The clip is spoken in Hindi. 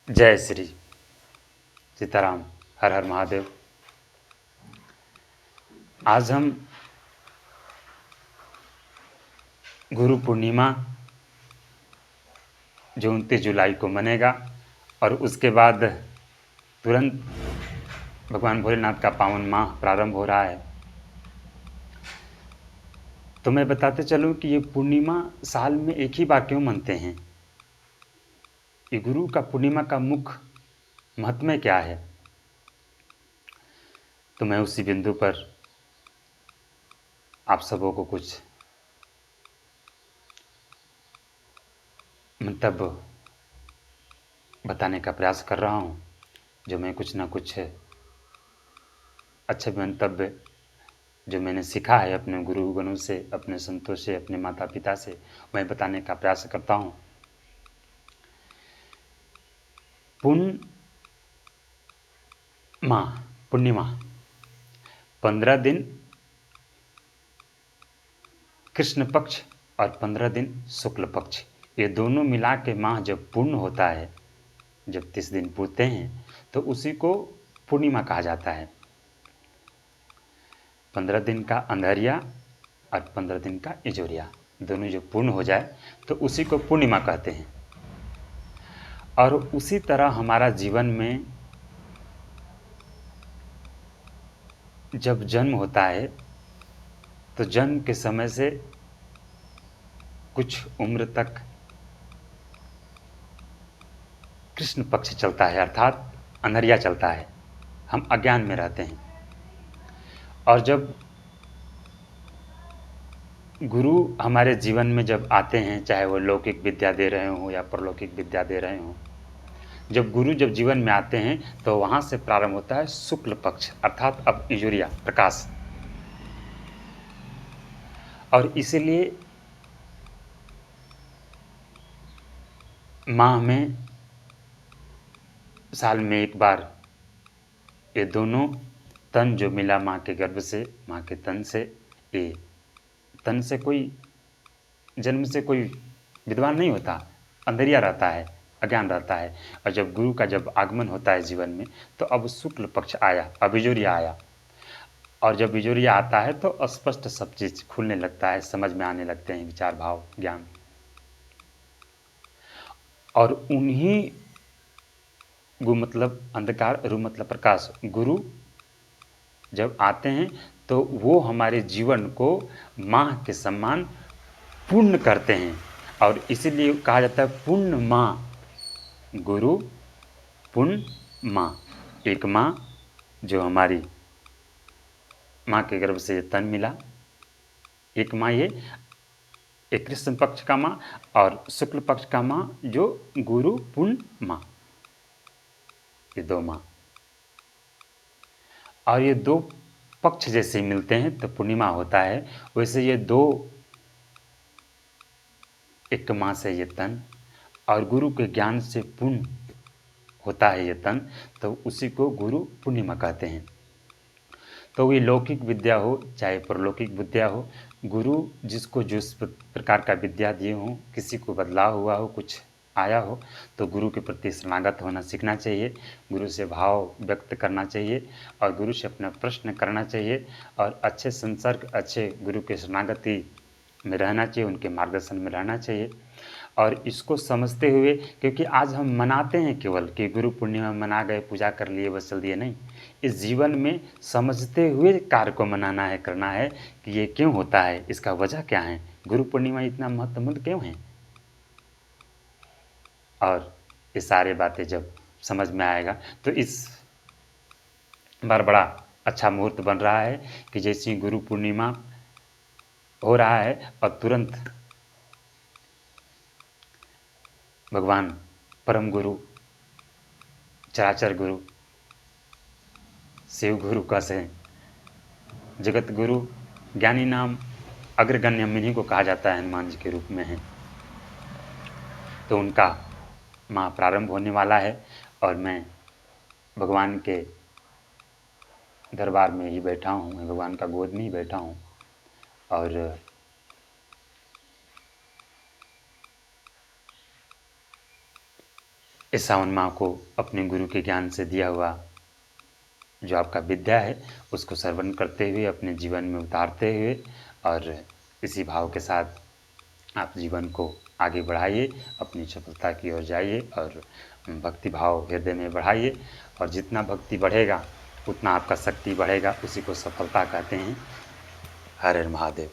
जय श्री सीताराम। हर हर महादेव। आज हम गुरु पूर्णिमा जो 29 जुलाई को मनेगा और उसके बाद तुरंत भगवान भोलेनाथ का पावन माह प्रारंभ हो रहा है। तो मैं बताते चलूं कि ये पूर्णिमा साल में एक ही बार क्यों मनते हैं। ये गुरु का पूर्णिमा का मुख्य महत्व क्या है। तो मैं उसी बिंदु पर आप सबों को कुछ मंतव्य बताने का प्रयास कर रहा हूँ, जो मैं कुछ ना कुछ अच्छे मंतव्य जो मैंने सीखा है अपने गुरुगणों से, अपने संतों से, अपने माता पिता से, मैं बताने का प्रयास करता हूँ। पूर्णिमा 15 दिन कृष्ण पक्ष और 15 दिन शुक्ल पक्ष, ये दोनों मिला के माह जब पूर्ण होता है, जब 30 दिन पूरते हैं तो उसी को पूर्णिमा कहा जाता है। 15 दिन का अंधेरिया और 15 दिन का इजोरिया दोनों जो पूर्ण हो जाए तो उसी को पूर्णिमा कहते हैं। और उसी तरह हमारा जीवन में जब जन्म होता है तो जन्म के समय से कुछ उम्र तक कृष्ण पक्ष चलता है, अर्थात अंधेरिया चलता है, हम अज्ञान में रहते हैं। और जब गुरु हमारे जीवन में जब आते हैं, चाहे वो लौकिक विद्या दे रहे हों या परलौकिक विद्या दे रहे हों, जब गुरु जब जीवन में आते हैं तो वहाँ से प्रारंभ होता है शुक्ल पक्ष, अर्थात अब इजोरिया प्रकाश। और इसीलिए माह में साल में एक बार ये दोनों तन जो मिला माँ के गर्भ से, माँ के तन से, ये तन से कोई जन्म से कोई विद्वान नहीं होता, अंधेरिया रहता है, अज्ञान रहता है। और जब गुरु का जब आगमन होता है जीवन में तो अब शुक्ल पक्ष आया, अब इजोरिया आया। और जब इजोरिया आता है तो स्पष्ट सब चीज़ खुलने लगता है, समझ में आने लगते हैं विचार, भाव, ज्ञान। और उन्हीं गु मतलब अंधकार, रु मतलब प्रकाश, गुरु जब आते हैं तो वो हमारे जीवन को माह के समान पूर्ण करते हैं। और इसीलिए कहा जाता है पूर्ण माह, गुरु पूर्ण माह। एक माँ जो हमारी माँ के गर्भ से तन मिला, एक माँ ये एक कृष्ण पक्ष का माँ और शुक्ल पक्ष का माँ जो गुरु पूर्ण माँ, ये दो माँ। और ये दो पक्ष जैसे मिलते हैं तो पूर्णिमा होता है, वैसे ये दो, एक माँ से ये तन और गुरु के ज्ञान से पूर्ण होता है ये तन, तो उसी को गुरु पूर्णिमा कहते हैं। तो ये लौकिक विद्या हो चाहे परलौकिक विद्या हो, गुरु जिसको जिस प्रकार का विद्या दिए हों, किसी को बदलाव हुआ हो, कुछ आया हो, तो गुरु के प्रति शरणागत होना सीखना चाहिए, गुरु से भाव व्यक्त करना चाहिए और गुरु से अपना प्रश्न करना चाहिए और अच्छे संसर्ग, अच्छे गुरु के शरणागति में रहना चाहिए, उनके मार्गदर्शन में रहना चाहिए। और इसको समझते हुए, क्योंकि आज हम मनाते हैं केवल कि गुरु पूर्णिमा मना गए, पूजा कर लिए, बस चल दिए, नहीं, इस जीवन में समझते हुए कार्य को मनाना है, करना है कि ये क्यों होता है, इसका वजह क्या है, गुरु पूर्णिमा इतना महत्वपूर्ण क्यों है। और ये सारी बातें जब समझ में आएगा तो इस बार बड़ा अच्छा मुहूर्त बन रहा है कि जैसे गुरु पूर्णिमा हो रहा है और तुरंत भगवान परम गुरु, चराचर गुरु, शिव गुरु का से जगत गुरु, ज्ञानी नाम अग्रगण्य इन्हीं को कहा जाता है, हनुमान जी के रूप में है। तो उनका माह प्रारंभ होने वाला है और मैं भगवान के दरबार में ही बैठा हूँ, मैं भगवान का गोद में ही बैठा हूँ। और इस सावन माह को अपने गुरु के ज्ञान से दिया हुआ जो आपका विद्या है उसको श्रवण करते हुए अपने जीवन में उतारते हुए और इसी भाव के साथ आप जीवन को आगे बढ़ाइए, अपनी सफलता की ओर जाइए और भक्ति भाव हृदय में बढ़ाइए। और जितना भक्ति बढ़ेगा उतना आपका शक्ति बढ़ेगा, उसी को सफलता कहते हैं। हर हर महादेव।